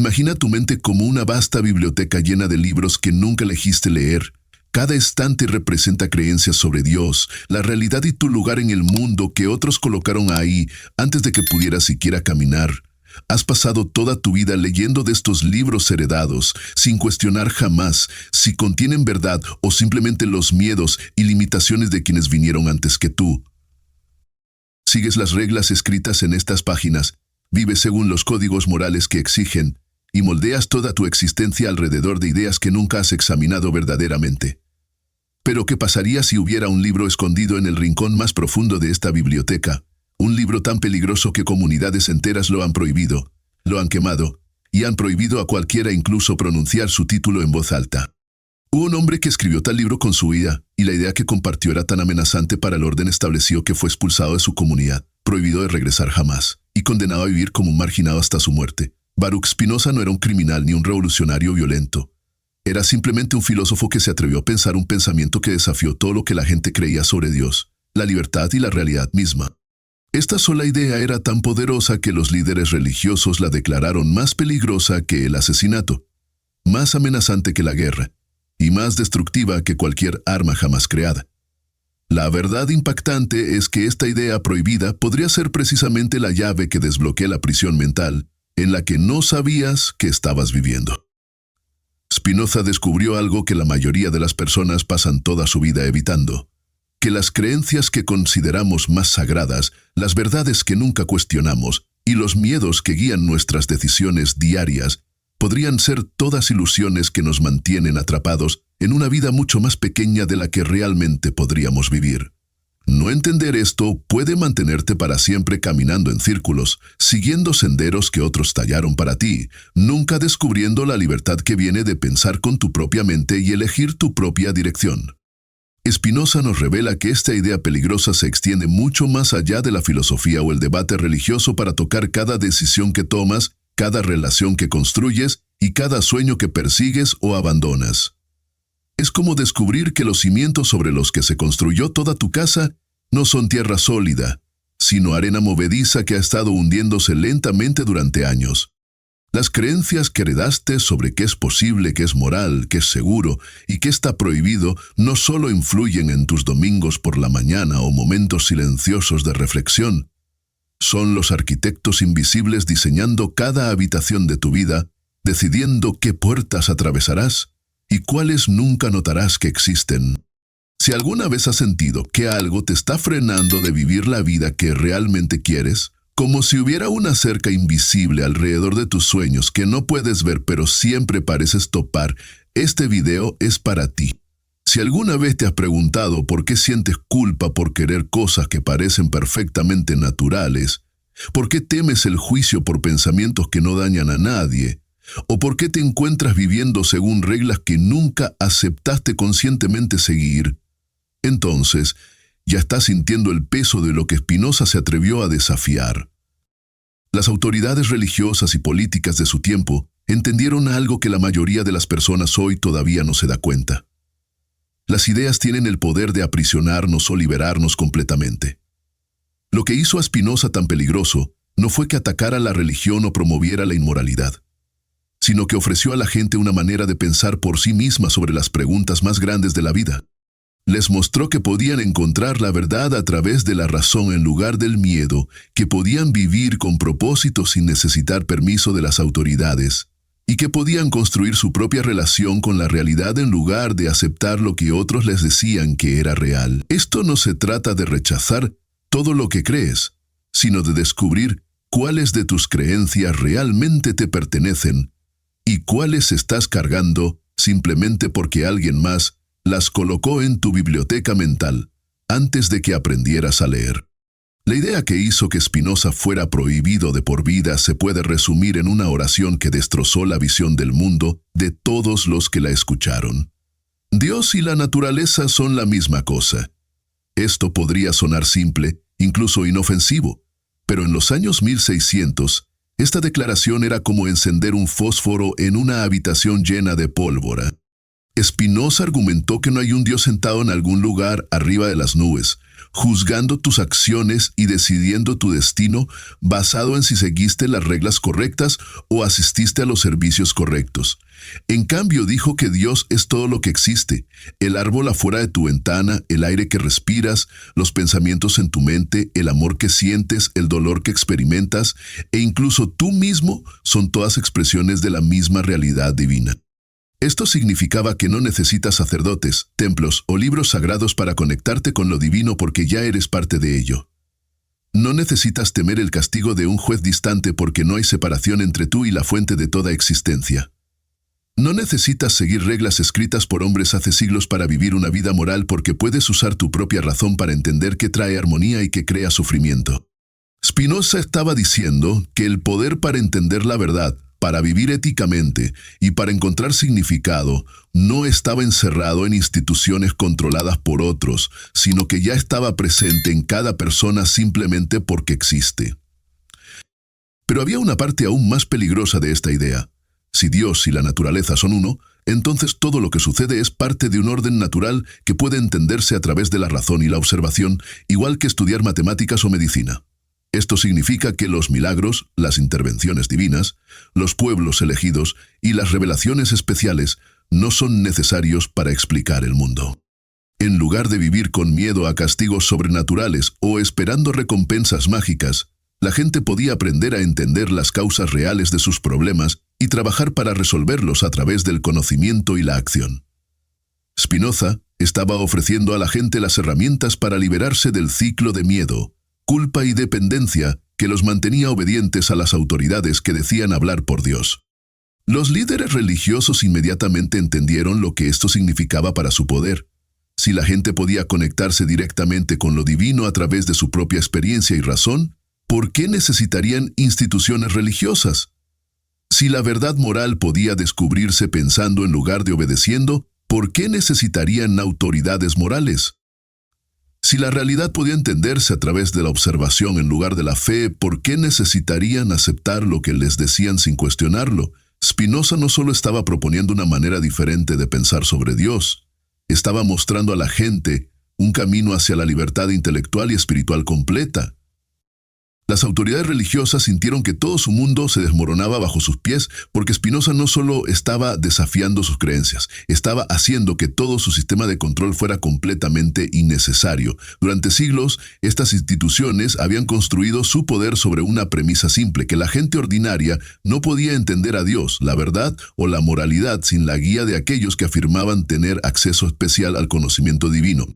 Imagina tu mente como una vasta biblioteca llena de libros que nunca elegiste leer. Cada estante representa creencias sobre Dios, la realidad y tu lugar en el mundo que otros colocaron ahí antes de que pudieras siquiera caminar. Has pasado toda tu vida leyendo de estos libros heredados, sin cuestionar jamás si contienen verdad o simplemente los miedos y limitaciones de quienes vinieron antes que tú. Sigues las reglas escritas en estas páginas, vives según los códigos morales que exigen, y moldeas toda tu existencia alrededor de ideas que nunca has examinado verdaderamente. Pero ¿qué pasaría si hubiera un libro escondido en el rincón más profundo de esta biblioteca? Un libro tan peligroso que comunidades enteras lo han prohibido, lo han quemado, y han prohibido a cualquiera incluso pronunciar su título en voz alta. Hubo un hombre que escribió tal libro con su vida, y la idea que compartió era tan amenazante para el orden establecido que fue expulsado de su comunidad, prohibido de regresar jamás, y condenado a vivir como un marginado hasta su muerte. Baruch Spinoza no era un criminal ni un revolucionario violento. Era simplemente un filósofo que se atrevió a pensar un pensamiento que desafió todo lo que la gente creía sobre Dios, la libertad y la realidad misma. Esta sola idea era tan poderosa que los líderes religiosos la declararon más peligrosa que el asesinato, más amenazante que la guerra, y más destructiva que cualquier arma jamás creada. La verdad impactante es que esta idea prohibida podría ser precisamente la llave que desbloquea la prisión mental en la que no sabías que estabas viviendo. Spinoza descubrió algo que la mayoría de las personas pasan toda su vida evitando, que las creencias que consideramos más sagradas, las verdades que nunca cuestionamos y los miedos que guían nuestras decisiones diarias podrían ser todas ilusiones que nos mantienen atrapados en una vida mucho más pequeña de la que realmente podríamos vivir. No entender esto puede mantenerte para siempre caminando en círculos, siguiendo senderos que otros tallaron para ti, nunca descubriendo la libertad que viene de pensar con tu propia mente y elegir tu propia dirección. Spinoza nos revela que esta idea peligrosa se extiende mucho más allá de la filosofía o el debate religioso para tocar cada decisión que tomas, cada relación que construyes y cada sueño que persigues o abandonas. Es como descubrir que los cimientos sobre los que se construyó toda tu casa no son tierra sólida, sino arena movediza que ha estado hundiéndose lentamente durante años. Las creencias que heredaste sobre qué es posible, qué es moral, qué es seguro y qué está prohibido no solo influyen en tus domingos por la mañana o momentos silenciosos de reflexión. Son los arquitectos invisibles diseñando cada habitación de tu vida, decidiendo qué puertas atravesarás y cuáles nunca notarás que existen. Si alguna vez has sentido que algo te está frenando de vivir la vida que realmente quieres, como si hubiera una cerca invisible alrededor de tus sueños que no puedes ver pero siempre pareces topar, este video es para ti. Si alguna vez te has preguntado por qué sientes culpa por querer cosas que parecen perfectamente naturales, por qué temes el juicio por pensamientos que no dañan a nadie, o por qué te encuentras viviendo según reglas que nunca aceptaste conscientemente seguir, entonces ya estás sintiendo el peso de lo que Spinoza se atrevió a desafiar. Las autoridades religiosas y políticas de su tiempo entendieron algo que la mayoría de las personas hoy todavía no se da cuenta. Las ideas tienen el poder de aprisionarnos o liberarnos completamente. Lo que hizo a Spinoza tan peligroso no fue que atacara la religión o promoviera la inmoralidad, sino que ofreció a la gente una manera de pensar por sí misma sobre las preguntas más grandes de la vida. Les mostró que podían encontrar la verdad a través de la razón en lugar del miedo, que podían vivir con propósito sin necesitar permiso de las autoridades, y que podían construir su propia relación con la realidad en lugar de aceptar lo que otros les decían que era real. Esto no se trata de rechazar todo lo que crees, sino de descubrir cuáles de tus creencias realmente te pertenecen y cuáles estás cargando simplemente porque alguien más las colocó en tu biblioteca mental antes de que aprendieras a leer. La idea que hizo que Spinoza fuera prohibido de por vida se puede resumir en una oración que destrozó la visión del mundo de todos los que la escucharon. Dios y la naturaleza son la misma cosa. Esto podría sonar simple, incluso inofensivo, pero en los años 1600, esta declaración era como encender un fósforo en una habitación llena de pólvora. Spinoza argumentó que no hay un Dios sentado en algún lugar arriba de las nubes, juzgando tus acciones y decidiendo tu destino basado en si seguiste las reglas correctas o asististe a los servicios correctos. En cambio, dijo que Dios es todo lo que existe: el árbol afuera de tu ventana, el aire que respiras, los pensamientos en tu mente, el amor que sientes, el dolor que experimentas, e incluso tú mismo son todas expresiones de la misma realidad divina. Esto significaba que no necesitas sacerdotes, templos o libros sagrados para conectarte con lo divino porque ya eres parte de ello. No necesitas temer el castigo de un juez distante porque no hay separación entre tú y la fuente de toda existencia. No necesitas seguir reglas escritas por hombres hace siglos para vivir una vida moral porque puedes usar tu propia razón para entender qué trae armonía y qué crea sufrimiento. Spinoza estaba diciendo que el poder para entender la verdad, para vivir éticamente y para encontrar significado, no estaba encerrado en instituciones controladas por otros, sino que ya estaba presente en cada persona simplemente porque existe. Pero había una parte aún más peligrosa de esta idea. Si Dios y la naturaleza son uno, entonces todo lo que sucede es parte de un orden natural que puede entenderse a través de la razón y la observación, igual que estudiar matemáticas o medicina. Esto significa que los milagros, las intervenciones divinas, los pueblos elegidos y las revelaciones especiales no son necesarios para explicar el mundo. En lugar de vivir con miedo a castigos sobrenaturales o esperando recompensas mágicas, la gente podía aprender a entender las causas reales de sus problemas y trabajar para resolverlos a través del conocimiento y la acción. Spinoza estaba ofreciendo a la gente las herramientas para liberarse del ciclo de miedo, culpa y dependencia que los mantenía obedientes a las autoridades que decían hablar por Dios. Los líderes religiosos inmediatamente entendieron lo que esto significaba para su poder. Si la gente podía conectarse directamente con lo divino a través de su propia experiencia y razón, ¿por qué necesitarían instituciones religiosas? Si la verdad moral podía descubrirse pensando en lugar de obedeciendo, ¿por qué necesitarían autoridades morales? Si la realidad podía entenderse a través de la observación en lugar de la fe, ¿por qué necesitarían aceptar lo que les decían sin cuestionarlo? Spinoza no solo estaba proponiendo una manera diferente de pensar sobre Dios, estaba mostrando a la gente un camino hacia la libertad intelectual y espiritual completa. Las autoridades religiosas sintieron que todo su mundo se desmoronaba bajo sus pies porque Spinoza no solo estaba desafiando sus creencias, estaba haciendo que todo su sistema de control fuera completamente innecesario. Durante siglos, estas instituciones habían construido su poder sobre una premisa simple, que la gente ordinaria no podía entender a Dios, la verdad o la moralidad sin la guía de aquellos que afirmaban tener acceso especial al conocimiento divino.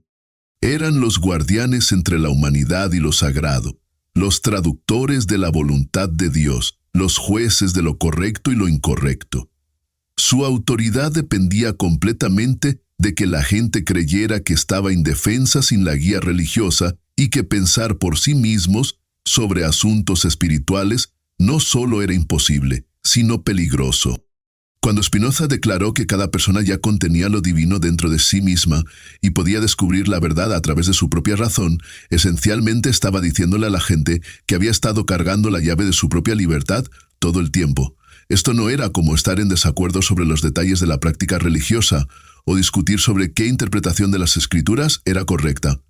Eran los guardianes entre la humanidad y lo sagrado, los traductores de la voluntad de Dios, los jueces de lo correcto y lo incorrecto. Su autoridad dependía completamente de que la gente creyera que estaba indefensa sin la guía religiosa y que pensar por sí mismos sobre asuntos espirituales no solo era imposible, sino peligroso. Cuando Spinoza declaró que cada persona ya contenía lo divino dentro de sí misma y podía descubrir la verdad a través de su propia razón, esencialmente estaba diciéndole a la gente que había estado cargando la llave de su propia libertad todo el tiempo. Esto no era como estar en desacuerdo sobre los detalles de la práctica religiosa o discutir sobre qué interpretación de las escrituras era correcta.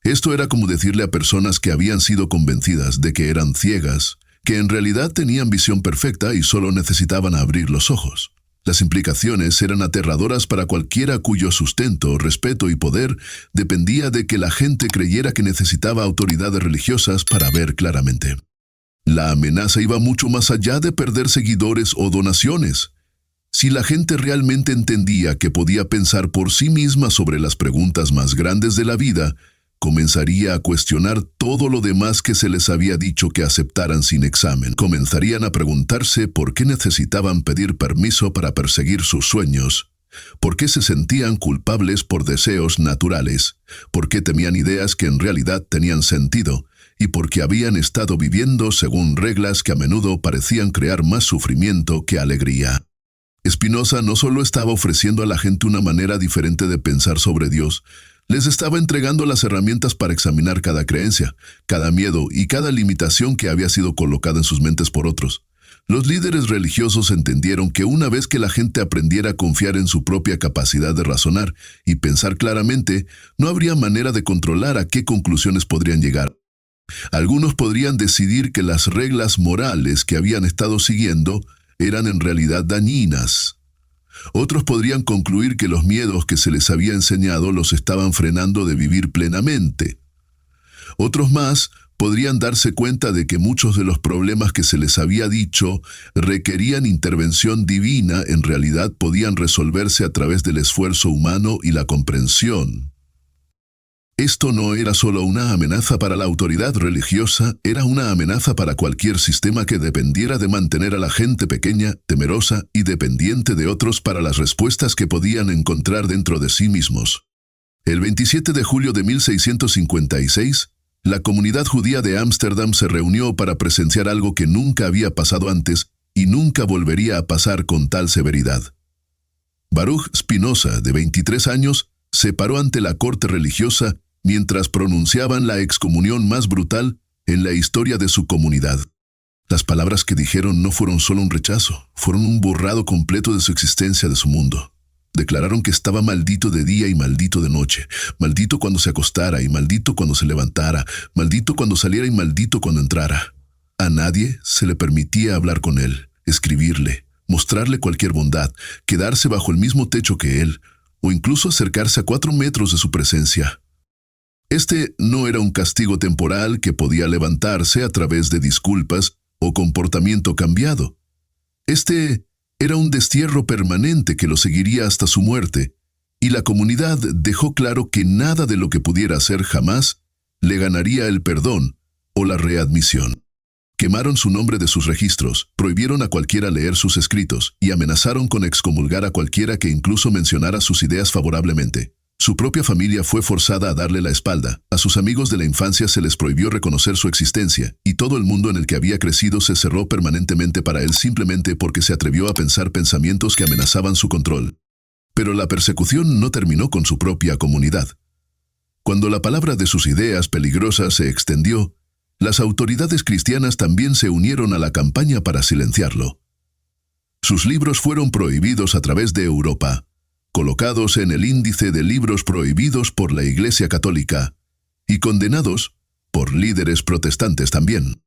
Esto era como decirle a personas que habían sido convencidas de que eran ciegas, que en realidad tenían visión perfecta y solo necesitaban abrir los ojos. Las implicaciones eran aterradoras para cualquiera cuyo sustento, respeto y poder dependía de que la gente creyera que necesitaba autoridades religiosas para ver claramente. La amenaza iba mucho más allá de perder seguidores o donaciones. Si la gente realmente entendía que podía pensar por sí misma sobre las preguntas más grandes de la vida, comenzaría a cuestionar todo lo demás que se les había dicho que aceptaran sin examen. Comenzarían a preguntarse por qué necesitaban pedir permiso para perseguir sus sueños, por qué se sentían culpables por deseos naturales, por qué temían ideas que en realidad tenían sentido, y por qué habían estado viviendo según reglas que a menudo parecían crear más sufrimiento que alegría. Spinoza no solo estaba ofreciendo a la gente una manera diferente de pensar sobre Dios, les estaba entregando las herramientas para examinar cada creencia, cada miedo y cada limitación que había sido colocada en sus mentes por otros. Los líderes religiosos entendieron que una vez que la gente aprendiera a confiar en su propia capacidad de razonar y pensar claramente, no habría manera de controlar a qué conclusiones podrían llegar. Algunos podrían decidir que las reglas morales que habían estado siguiendo eran en realidad dañinas. Otros podrían concluir que los miedos que se les había enseñado los estaban frenando de vivir plenamente. Otros más podrían darse cuenta de que muchos de los problemas que se les había dicho requerían intervención divina, en realidad podían resolverse a través del esfuerzo humano y la comprensión. Esto no era solo una amenaza para la autoridad religiosa, era una amenaza para cualquier sistema que dependiera de mantener a la gente pequeña, temerosa y dependiente de otros para las respuestas que podían encontrar dentro de sí mismos. El 27 de julio de 1656, la comunidad judía de Ámsterdam se reunió para presenciar algo que nunca había pasado antes y nunca volvería a pasar con tal severidad. Baruch Spinoza, de 23 años, se paró ante la corte religiosa mientras pronunciaban la excomunión más brutal en la historia de su comunidad. Las palabras que dijeron no fueron solo un rechazo, fueron un borrado completo de su existencia, de su mundo. Declararon que estaba maldito de día y maldito de noche, maldito cuando se acostara y maldito cuando se levantara, maldito cuando saliera y maldito cuando entrara. A nadie se le permitía hablar con él, escribirle, mostrarle cualquier bondad, quedarse bajo el mismo techo que él, o incluso acercarse a 4 metros de su presencia. Este no era un castigo temporal que podía levantarse a través de disculpas o comportamiento cambiado. Este era un destierro permanente que lo seguiría hasta su muerte, y la comunidad dejó claro que nada de lo que pudiera hacer jamás le ganaría el perdón o la readmisión. Quemaron su nombre de sus registros, prohibieron a cualquiera leer sus escritos y amenazaron con excomulgar a cualquiera que incluso mencionara sus ideas favorablemente. Su propia familia fue forzada a darle la espalda, a sus amigos de la infancia se les prohibió reconocer su existencia, y todo el mundo en el que había crecido se cerró permanentemente para él simplemente porque se atrevió a pensar pensamientos que amenazaban su control. Pero la persecución no terminó con su propia comunidad. Cuando la palabra de sus ideas peligrosas se extendió, las autoridades cristianas también se unieron a la campaña para silenciarlo. Sus libros fueron prohibidos a través de Europa, colocados en el índice de libros prohibidos por la Iglesia Católica y condenados por líderes protestantes también.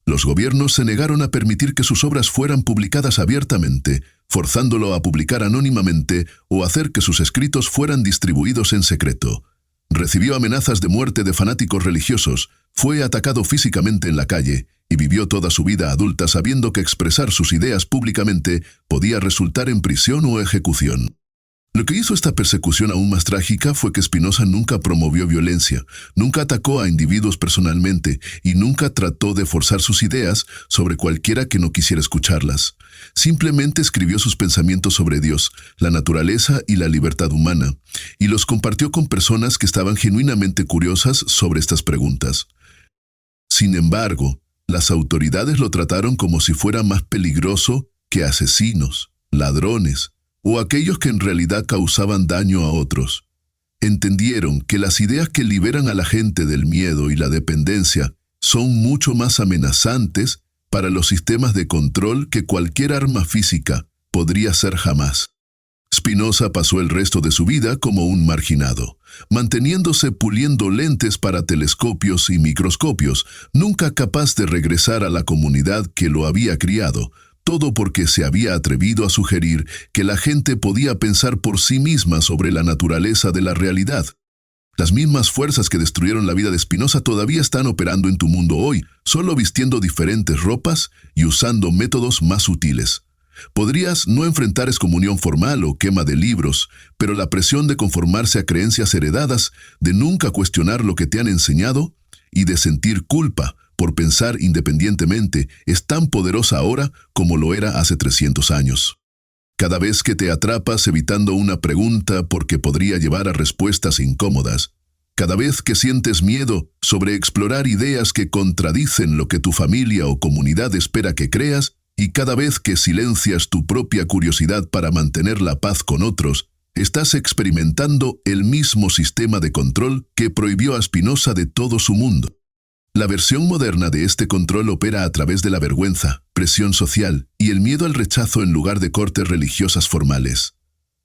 Los gobiernos se negaron a permitir que sus obras fueran publicadas abiertamente, forzándolo a publicar anónimamente o hacer que sus escritos fueran distribuidos en secreto. Recibió amenazas de muerte de fanáticos religiosos, fue atacado físicamente en la calle y vivió toda su vida adulta sabiendo que expresar sus ideas públicamente podía resultar en prisión o ejecución. Lo que hizo esta persecución aún más trágica fue que Spinoza nunca promovió violencia, nunca atacó a individuos personalmente y nunca trató de forzar sus ideas sobre cualquiera que no quisiera escucharlas. Simplemente escribió sus pensamientos sobre Dios, la naturaleza y la libertad humana, y los compartió con personas que estaban genuinamente curiosas sobre estas preguntas. Sin embargo, las autoridades lo trataron como si fuera más peligroso que asesinos, ladrones, o aquellos que en realidad causaban daño a otros. Entendieron que las ideas que liberan a la gente del miedo y la dependencia son mucho más amenazantes para los sistemas de control que cualquier arma física podría ser jamás. Spinoza pasó el resto de su vida como un marginado, manteniéndose puliendo lentes para telescopios y microscopios, nunca capaz de regresar a la comunidad que lo había criado, todo porque se había atrevido a sugerir que la gente podía pensar por sí misma sobre la naturaleza de la realidad. Las mismas fuerzas que destruyeron la vida de Spinoza todavía están operando en tu mundo hoy, solo vistiendo diferentes ropas y usando métodos más sutiles. Podrías no enfrentar excomunión formal o quema de libros, pero la presión de conformarse a creencias heredadas, de nunca cuestionar lo que te han enseñado y de sentir culpa por pensar independientemente es tan poderosa ahora como lo era hace 300 años. Cada vez que te atrapas evitando una pregunta porque podría llevar a respuestas incómodas, cada vez que sientes miedo sobre explorar ideas que contradicen lo que tu familia o comunidad espera que creas, y cada vez que silencias tu propia curiosidad para mantener la paz con otros, estás experimentando el mismo sistema de control que prohibió a Spinoza de todo su mundo. La versión moderna de este control opera a través de la vergüenza, presión social y el miedo al rechazo en lugar de cortes religiosas formales.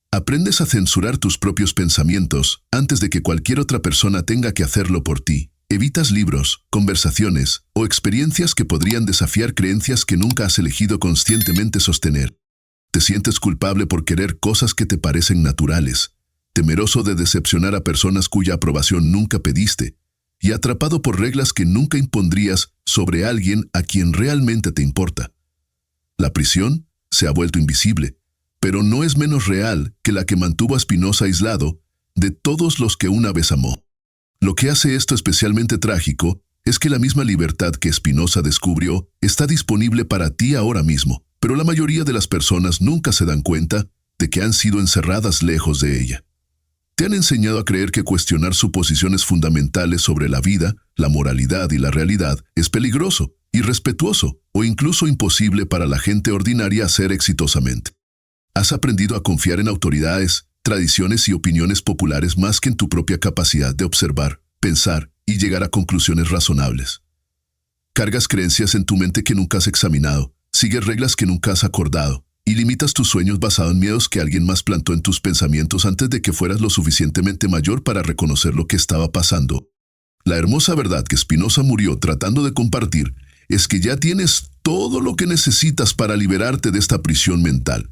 Aprendes a censurar tus propios pensamientos antes de que cualquier otra persona tenga que hacerlo por ti. Evitas libros, conversaciones o experiencias que podrían desafiar creencias que nunca has elegido conscientemente sostener. Te sientes culpable por querer cosas que te parecen naturales, temeroso de decepcionar a personas cuya aprobación nunca pediste, y atrapado por reglas que nunca impondrías sobre alguien a quien realmente te importa. La prisión se ha vuelto invisible, pero no es menos real que la que mantuvo a Spinoza aislado de todos los que una vez amó. Lo que hace esto especialmente trágico es que la misma libertad que Spinoza descubrió está disponible para ti ahora mismo, pero la mayoría de las personas nunca se dan cuenta de que han sido encerradas lejos de ella. Te han enseñado a creer que cuestionar suposiciones fundamentales sobre la vida, la moralidad y la realidad es peligroso, irrespetuoso o incluso imposible para la gente ordinaria hacer exitosamente. Has aprendido a confiar en autoridades, tradiciones y opiniones populares más que en tu propia capacidad de observar, pensar y llegar a conclusiones razonables. Cargas creencias en tu mente que nunca has examinado, sigues reglas que nunca has acordado, y limitas tus sueños basados en miedos que alguien más plantó en tus pensamientos antes de que fueras lo suficientemente mayor para reconocer lo que estaba pasando. La hermosa verdad que Spinoza murió tratando de compartir es que ya tienes todo lo que necesitas para liberarte de esta prisión mental.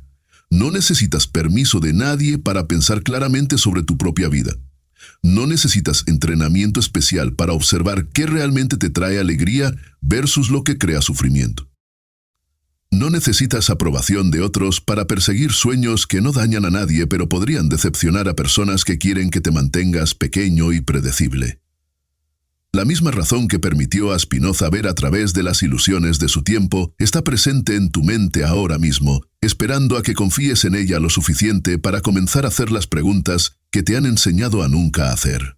No necesitas permiso de nadie para pensar claramente sobre tu propia vida. No necesitas entrenamiento especial para observar qué realmente te trae alegría versus lo que crea sufrimiento. No necesitas aprobación de otros para perseguir sueños que no dañan a nadie pero podrían decepcionar a personas que quieren que te mantengas pequeño y predecible. La misma razón que permitió a Spinoza ver a través de las ilusiones de su tiempo está presente en tu mente ahora mismo, esperando a que confíes en ella lo suficiente para comenzar a hacer las preguntas que te han enseñado a nunca hacer.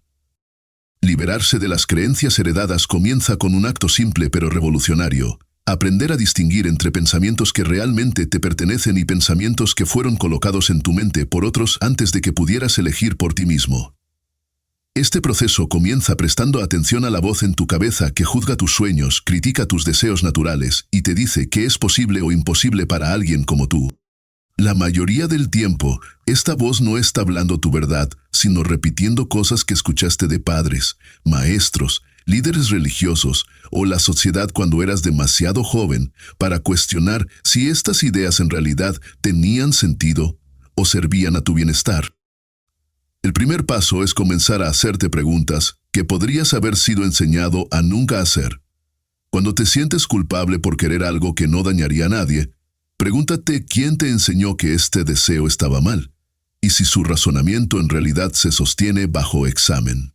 Liberarse de las creencias heredadas comienza con un acto simple pero revolucionario. Aprender a distinguir entre pensamientos que realmente te pertenecen y pensamientos que fueron colocados en tu mente por otros antes de que pudieras elegir por ti mismo. Este proceso comienza prestando atención a la voz en tu cabeza que juzga tus sueños, critica tus deseos naturales y te dice que es posible o imposible para alguien como tú. La mayoría del tiempo, esta voz no está hablando tu verdad, sino repitiendo cosas que escuchaste de padres, maestros, líderes religiosos o la sociedad cuando eras demasiado joven para cuestionar si estas ideas en realidad tenían sentido o servían a tu bienestar. El primer paso es comenzar a hacerte preguntas que podrías haber sido enseñado a nunca hacer. Cuando te sientes culpable por querer algo que no dañaría a nadie, pregúntate quién te enseñó que este deseo estaba mal y si su razonamiento en realidad se sostiene bajo examen.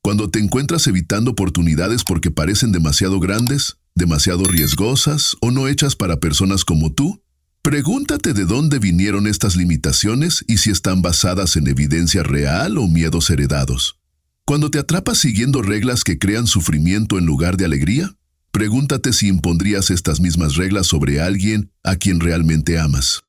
Cuando te encuentras evitando oportunidades porque parecen demasiado grandes, demasiado riesgosas o no hechas para personas como tú, pregúntate de dónde vinieron estas limitaciones y si están basadas en evidencia real o miedos heredados. Cuando te atrapas siguiendo reglas que crean sufrimiento en lugar de alegría, pregúntate si impondrías estas mismas reglas sobre alguien a quien realmente amas.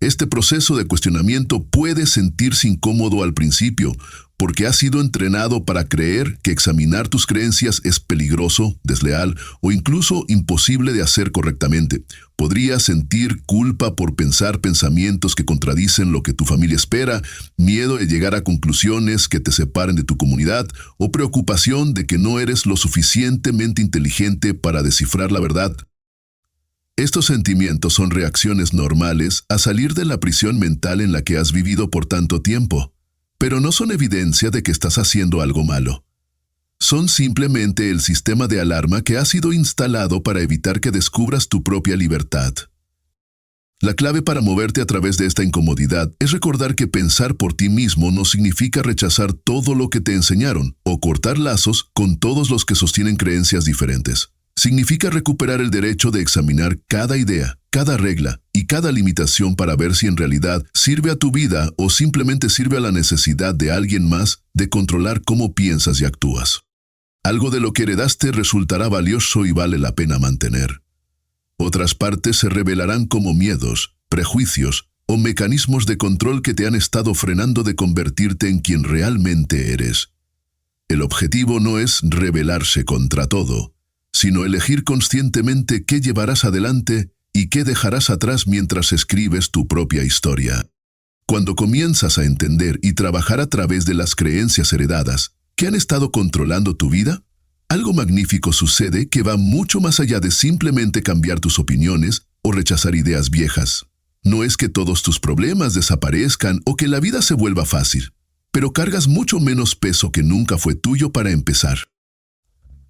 Este proceso de cuestionamiento puede sentirse incómodo al principio, porque has sido entrenado para creer que examinar tus creencias es peligroso, desleal o incluso imposible de hacer correctamente. Podrías sentir culpa por pensar pensamientos que contradicen lo que tu familia espera, miedo de llegar a conclusiones que te separen de tu comunidad o preocupación de que no eres lo suficientemente inteligente para descifrar la verdad. Estos sentimientos son reacciones normales a salir de la prisión mental en la que has vivido por tanto tiempo, pero no son evidencia de que estás haciendo algo malo. Son simplemente el sistema de alarma que ha sido instalado para evitar que descubras tu propia libertad. La clave para moverte a través de esta incomodidad es recordar que pensar por ti mismo no significa rechazar todo lo que te enseñaron o cortar lazos con todos los que sostienen creencias diferentes. Significa recuperar el derecho de examinar cada idea, cada regla y cada limitación para ver si en realidad sirve a tu vida o simplemente sirve a la necesidad de alguien más de controlar cómo piensas y actúas. Algo de lo que heredaste resultará valioso y vale la pena mantener. Otras partes se revelarán como miedos, prejuicios o mecanismos de control que te han estado frenando de convertirte en quien realmente eres. El objetivo no es rebelarse contra todo, sino elegir conscientemente qué llevarás adelante y qué dejarás atrás mientras escribes tu propia historia. Cuando comienzas a entender y trabajar a través de las creencias heredadas que han estado controlando tu vida, algo magnífico sucede que va mucho más allá de simplemente cambiar tus opiniones o rechazar ideas viejas. No es que todos tus problemas desaparezcan o que la vida se vuelva fácil, pero cargas mucho menos peso que nunca fue tuyo para empezar.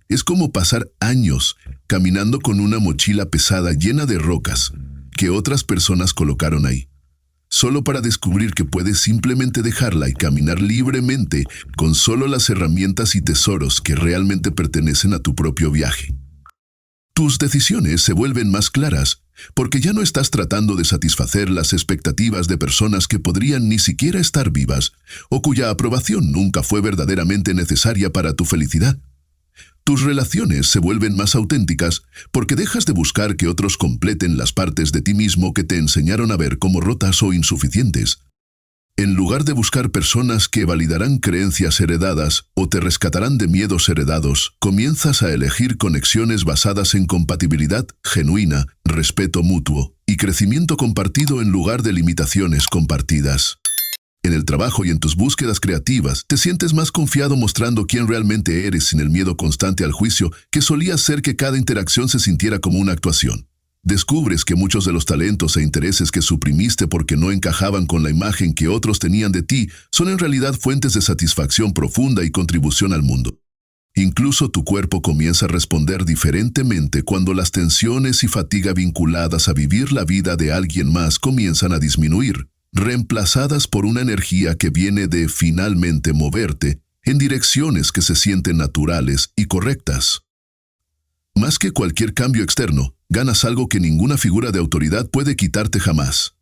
Es como pasar años caminando con una mochila pesada llena de rocas que otras personas colocaron ahí, solo para descubrir que puedes simplemente dejarla y caminar libremente con solo las herramientas y tesoros que realmente pertenecen a tu propio viaje. Tus decisiones se vuelven más claras porque ya no estás tratando de satisfacer las expectativas de personas que podrían ni siquiera estar vivas o cuya aprobación nunca fue verdaderamente necesaria para tu felicidad. Tus relaciones se vuelven más auténticas porque dejas de buscar que otros completen las partes de ti mismo que te enseñaron a ver como rotas o insuficientes. En lugar de buscar personas que validarán creencias heredadas o te rescatarán de miedos heredados, comienzas a elegir conexiones basadas en compatibilidad genuina, respeto mutuo y crecimiento compartido en lugar de limitaciones compartidas. En el trabajo y en tus búsquedas creativas, te sientes más confiado mostrando quién realmente eres sin el miedo constante al juicio que solía hacer que cada interacción se sintiera como una actuación. Descubres que muchos de los talentos e intereses que suprimiste porque no encajaban con la imagen que otros tenían de ti son en realidad fuentes de satisfacción profunda y contribución al mundo. Incluso tu cuerpo comienza a responder diferentemente cuando las tensiones y fatiga vinculadas a vivir la vida de alguien más comienzan a disminuir, reemplazadas por una energía que viene de finalmente moverte en direcciones que se sienten naturales y correctas. Más que cualquier cambio externo, ganas algo que ninguna figura de autoridad puede quitarte jamás.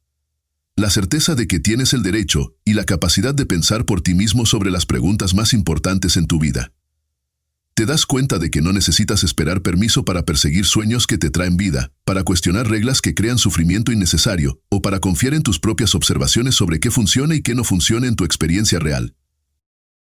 La certeza de que tienes el derecho y la capacidad de pensar por ti mismo sobre las preguntas más importantes en tu vida. Te das cuenta de que no necesitas esperar permiso para perseguir sueños que te traen vida, para cuestionar reglas que crean sufrimiento innecesario, o para confiar en tus propias observaciones sobre qué funciona y qué no funciona en tu experiencia real.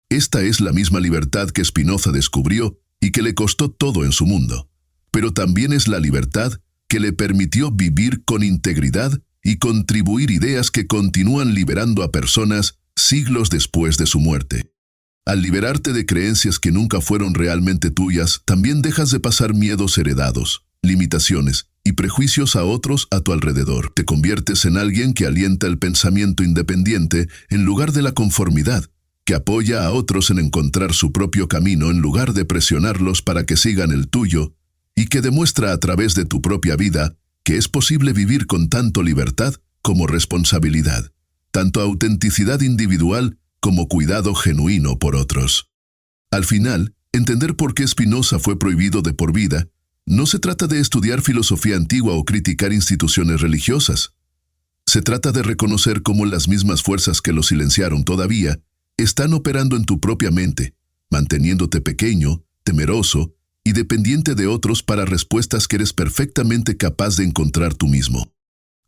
Esta es la misma libertad que Spinoza descubrió y que le costó todo en su mundo. Pero también es la libertad que le permitió vivir con integridad y contribuir ideas que continúan liberando a personas siglos después de su muerte. Al liberarte de creencias que nunca fueron realmente tuyas, también dejas de pasar miedos heredados, limitaciones y prejuicios a otros a tu alrededor. Te conviertes en alguien que alienta el pensamiento independiente en lugar de la conformidad, que apoya a otros en encontrar su propio camino en lugar de presionarlos para que sigan el tuyo, y que demuestra a través de tu propia vida que es posible vivir con tanto libertad como responsabilidad, tanto autenticidad individual como cuidado genuino por otros. Al final, entender por qué Spinoza fue prohibido de por vida no se trata de estudiar filosofía antigua o criticar instituciones religiosas. Se trata de reconocer cómo las mismas fuerzas que lo silenciaron todavía están operando en tu propia mente, manteniéndote pequeño, temeroso y dependiente de otros para respuestas que eres perfectamente capaz de encontrar tú mismo.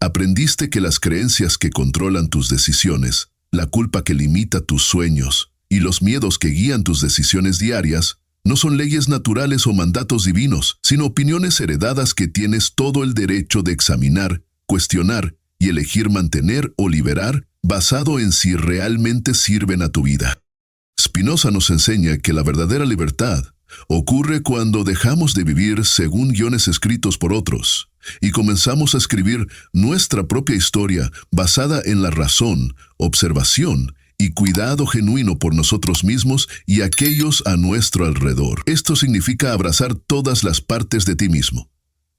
Aprendiste que las creencias que controlan tus decisiones, la culpa que limita tus sueños y los miedos que guían tus decisiones diarias no son leyes naturales o mandatos divinos, sino opiniones heredadas que tienes todo el derecho de examinar, cuestionar y elegir mantener o liberar basado en si realmente sirven a tu vida. Spinoza nos enseña que la verdadera libertad ocurre cuando dejamos de vivir según guiones escritos por otros y comenzamos a escribir nuestra propia historia basada en la razón, observación y cuidado genuino por nosotros mismos y aquellos a nuestro alrededor. Esto significa abrazar todas las partes de ti mismo.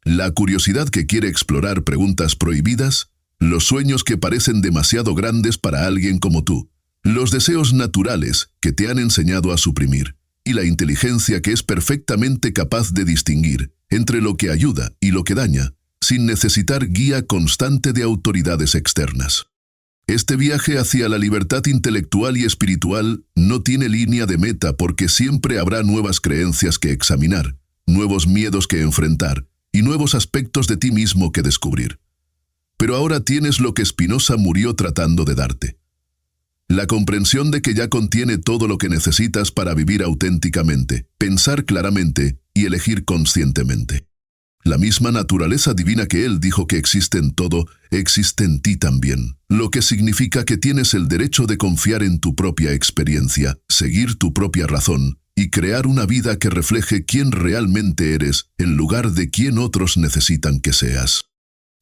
La curiosidad que quiere explorar preguntas prohibidas, los sueños que parecen demasiado grandes para alguien como tú, los deseos naturales que te han enseñado a suprimir, y la inteligencia que es perfectamente capaz de distinguir entre lo que ayuda y lo que daña, sin necesitar guía constante de autoridades externas. Este viaje hacia la libertad intelectual y espiritual no tiene línea de meta porque siempre habrá nuevas creencias que examinar, nuevos miedos que enfrentar y nuevos aspectos de ti mismo que descubrir. Pero ahora tienes lo que Spinoza murió tratando de darte: La comprensión de que ya contiene todo lo que necesitas para vivir auténticamente, pensar claramente y elegir conscientemente. La misma naturaleza divina que Él dijo que existe en todo, existe en ti también, lo que significa que tienes el derecho de confiar en tu propia experiencia, seguir tu propia razón y crear una vida que refleje quién realmente eres en lugar de quién otros necesitan que seas.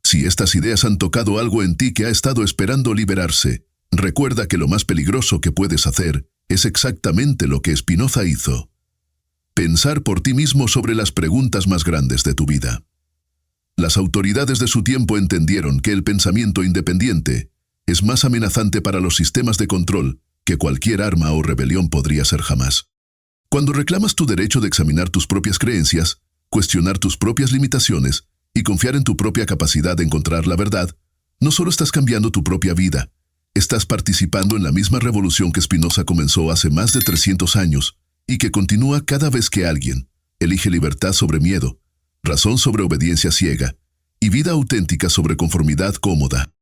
Si estas ideas han tocado algo en ti que ha estado esperando liberarse, recuerda que lo más peligroso que puedes hacer es exactamente lo que Spinoza hizo. Pensar por ti mismo sobre las preguntas más grandes de tu vida. Las autoridades de su tiempo entendieron que el pensamiento independiente es más amenazante para los sistemas de control que cualquier arma o rebelión podría ser jamás. Cuando reclamas tu derecho de examinar tus propias creencias, cuestionar tus propias limitaciones y confiar en tu propia capacidad de encontrar la verdad, no solo estás cambiando tu propia vida, estás participando en la misma revolución que Spinoza comenzó hace más de 300 años y que continúa cada vez que alguien elige libertad sobre miedo, razón sobre obediencia ciega y vida auténtica sobre conformidad cómoda.